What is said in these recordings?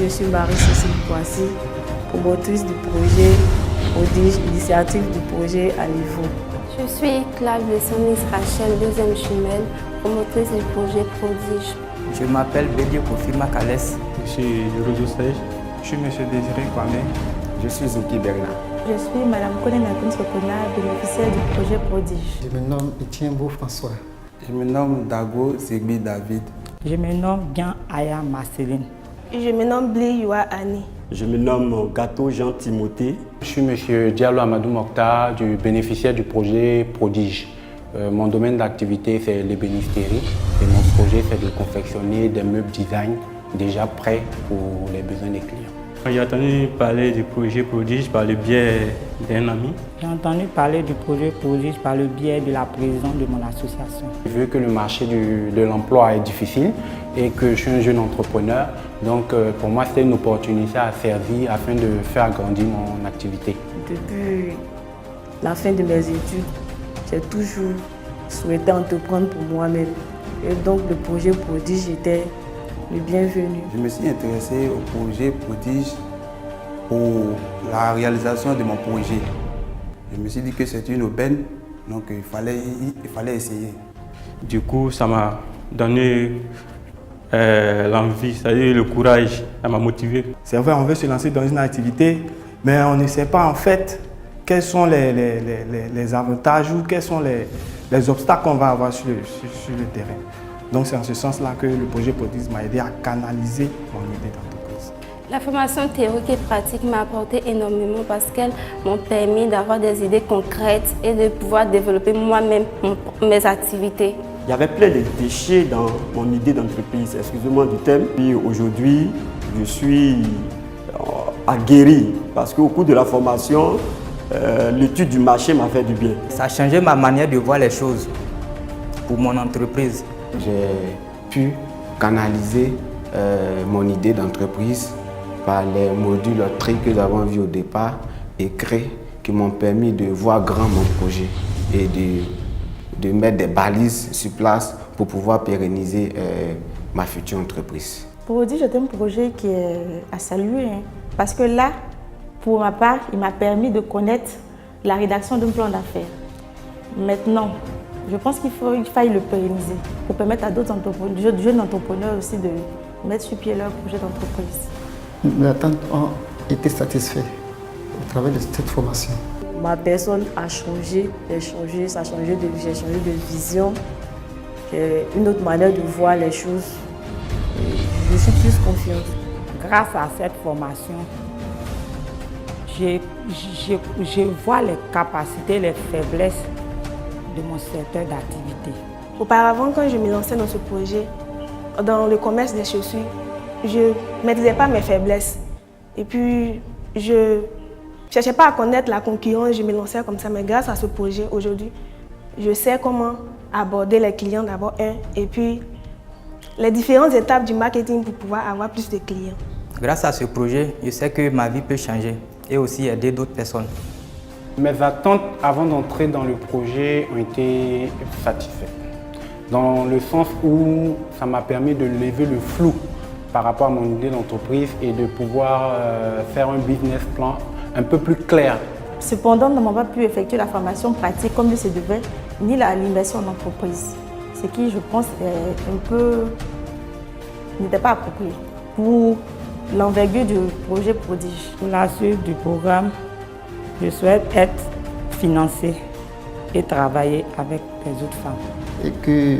je suis Marie-Cécile Poissy, promotrice du projet Prodige, initiative du projet à niveau. Je suis Clave de Sanis Rachel, deuxième jumelle, promotrice du projet Prodige. Je m'appelle Bédié Kofi Makalès. Je suis Rodo Sèche. Je suis M. Désiré Kwame. Je suis Zouki Bernard. Je suis Mme Koné Sokona, bénéficiaire du projet Prodige. Je me nomme Etienne François. Je me nomme Dago Zegbi David. Je me nomme Gian Aya Marceline. Je me nomme Blé Youa Annie. Je me nomme Gato Jean Timothée. Je suis M. Diallo Amadou Mokhtar, du bénéficiaire du projet Prodige. Mon domaine d'activité, c'est l'ébénisterie et mon projet, c'est de confectionner des meubles design déjà prêts pour les besoins des clients. J'ai entendu parler du projet Prodige par le biais d'un ami. J'ai entendu parler du projet Prodige par le biais de la présidente de mon association. Vu que le marché de l'emploi est difficile et que je suis un jeune entrepreneur, donc pour moi c'était une opportunité à servir afin de faire grandir mon activité. Depuis la fin de mes études, j'ai toujours souhaité entreprendre pour moi-même. Et donc le projet Prodige était le bienvenu. Je me suis intéressé au projet Prodige pour la réalisation de mon projet. Je me suis dit que c'était une aubaine, donc il fallait essayer. Du coup, ça m'a donné l'envie, c'est-à-dire le courage, ça m'a motivé. C'est vrai, on veut se lancer dans une activité, mais on ne sait pas en fait quels sont les avantages ou quels sont les obstacles qu'on va avoir sur le terrain. Donc c'est en ce sens-là que le projet Prodige m'a aidé à canaliser mon idée d'entreprise. La formation théorique et pratique m'a apporté énormément parce qu'elles m'ont permis d'avoir des idées concrètes et de pouvoir développer moi-même mes activités. Il y avait plein de déchets dans mon idée d'entreprise, excusez-moi du thème. Puis aujourd'hui, je suis aguerri parce qu'au cours de la formation, l'étude du marché m'a fait du bien. Ça a changé ma manière de voir les choses pour mon entreprise. J'ai pu canaliser mon idée d'entreprise par les modules TRI que nous avons vus au départ et créés qui m'ont permis de voir grand mon projet et de mettre des balises sur place pour pouvoir pérenniser ma future entreprise. Prodige est un projet qui est à saluer parce que là, pour ma part, il m'a permis de connaître la rédaction d'un plan d'affaires. Maintenant, je pense qu'il faille le pérenniser pour permettre à d'autres jeunes entrepreneurs aussi de mettre sur pied leur projet d'entreprise. Mes attentes ont été satisfaites au travers de cette formation. Ma personne a changé, j'ai changé de vision, j'ai une autre manière de voir les choses. Je suis plus confiante. Grâce à cette formation, je vois les capacités, les faiblesses de mon secteur d'activité. Auparavant, quand je me lançais dans ce projet, dans le commerce des chaussures, je ne maîtrisais pas mes faiblesses. Et puis, je ne cherchais pas à connaître la concurrence, je me lançais comme ça. Mais grâce à ce projet, aujourd'hui, je sais comment aborder les clients d'abord, et puis les différentes étapes du marketing pour pouvoir avoir plus de clients. Grâce à ce projet, je sais que ma vie peut changer et aussi aider d'autres personnes. Mes attentes avant d'entrer dans le projet ont été satisfaites. Dans le sens où ça m'a permis de lever le flou par rapport à mon idée d'entreprise et de pouvoir faire un business plan un peu plus clair. Cependant, nous n'avons pas pu effectuer la formation pratique comme il se devait, ni l'immersion en entreprise. Ce qui, je pense, n'était pas approprié pour l'envergure du projet Prodige. Pour la suite du programme, je souhaite être financée et travailler avec les autres femmes. Et que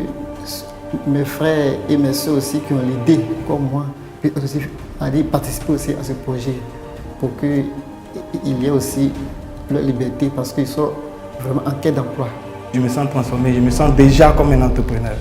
mes frères et mes soeurs aussi qui ont l'idée, comme moi, puissent aussi aller participer aussi à ce projet pour qu'il y ait aussi leur liberté parce qu'ils sont vraiment en quête d'emploi. Je me sens transformé, je me sens déjà comme un entrepreneur.